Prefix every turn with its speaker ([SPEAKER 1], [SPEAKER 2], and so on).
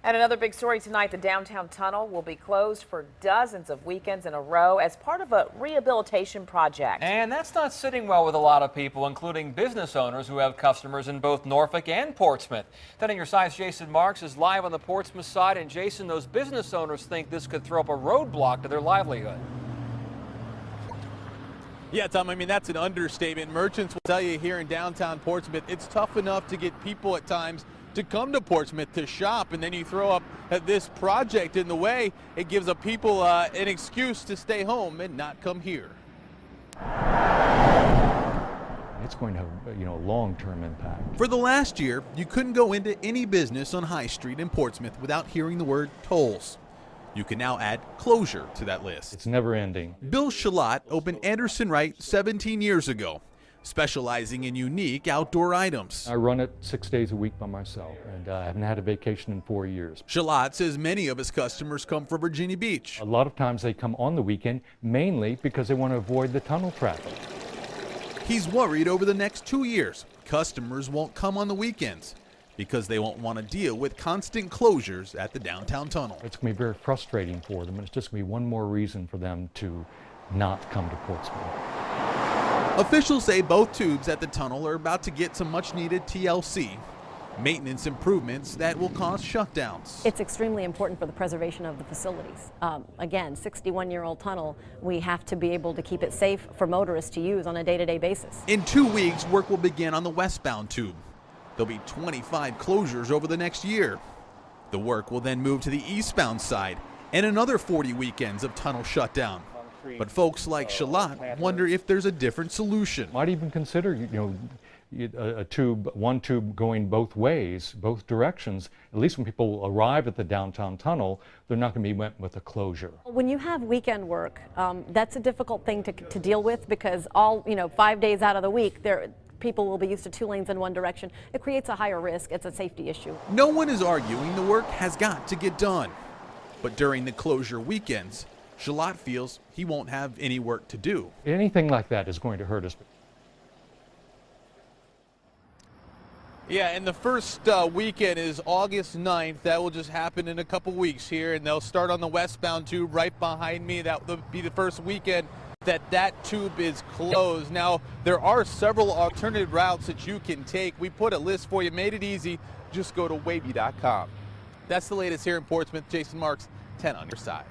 [SPEAKER 1] And another big story tonight, the downtown tunnel will be closed for dozens of weekends in a row as part of a rehabilitation project.
[SPEAKER 2] And that's not sitting well with a lot of people, including business owners who have customers in both Norfolk and Portsmouth. 10 on your side's Jason Marks is live on the Portsmouth side. And Jason, those business owners think this could throw up a roadblock to their livelihood.
[SPEAKER 3] Yeah, Tom, I mean, that's an understatement. Merchants will tell you here in downtown Portsmouth, it's tough enough to get people at times to come to Portsmouth to shop, and then you throw up this project in the way. It gives up people an excuse to stay home and not come here.
[SPEAKER 4] It's going to have, a long-term impact.
[SPEAKER 5] For the last year, you couldn't go into any business on High Street in Portsmouth without hearing the word tolls. You can now add closure to that list.
[SPEAKER 4] It's never ending.
[SPEAKER 5] Bill Shalat opened Anderson Wright 17 years ago, specializing in unique outdoor items.
[SPEAKER 4] I run it 6 days a week by myself, and I haven't had a vacation in 4 years.
[SPEAKER 5] Shalat says many of his customers come from Virginia Beach.
[SPEAKER 4] A lot of times they come on the weekend, mainly because they want to avoid the tunnel traffic.
[SPEAKER 5] He's worried over the next 2 years, customers won't come on the weekends because they won't want to deal with constant closures at the downtown tunnel.
[SPEAKER 4] It's going to be very frustrating for them, and it's just going to be one more reason for them to not come to Portsmouth.
[SPEAKER 5] Officials say both tubes at the tunnel are about to get some much-needed TLC, maintenance improvements that will cause shutdowns.
[SPEAKER 6] It's extremely important for the preservation of the facilities. Again, 61-year-old tunnel, we have to be able to keep it safe for motorists to use on a day-to-day basis.
[SPEAKER 5] In 2 weeks, work will begin on the westbound tube. There'll be 25 closures over the next year. The work will then move to the eastbound side and another 40 weekends of tunnel shutdown. But folks like Shalat wonder if there's a different solution.
[SPEAKER 4] Might even consider, one tube going both ways, both directions. At least when people arrive at the downtown tunnel, they're not going to be met with a closure.
[SPEAKER 6] When you have weekend work, that's a difficult thing to deal with because 5 days out of the week, people will be used to 2 lanes in one direction. It creates a higher risk. It's a safety issue.
[SPEAKER 5] No one is arguing the work has got to get done. But during the closure weekends, Shalat feels he won't have any work to do.
[SPEAKER 4] Anything like that is going to hurt us.
[SPEAKER 3] Yeah, and the first weekend is August 9th. That will just happen in a couple weeks here, and they'll start on the westbound tube right behind me. That will be the first weekend that tube is closed. Now, there are several alternative routes that you can take. We put a list for you, made it easy. Just go to wavy.com. That's the latest here in Portsmouth. Jason Marks, 10 on your side.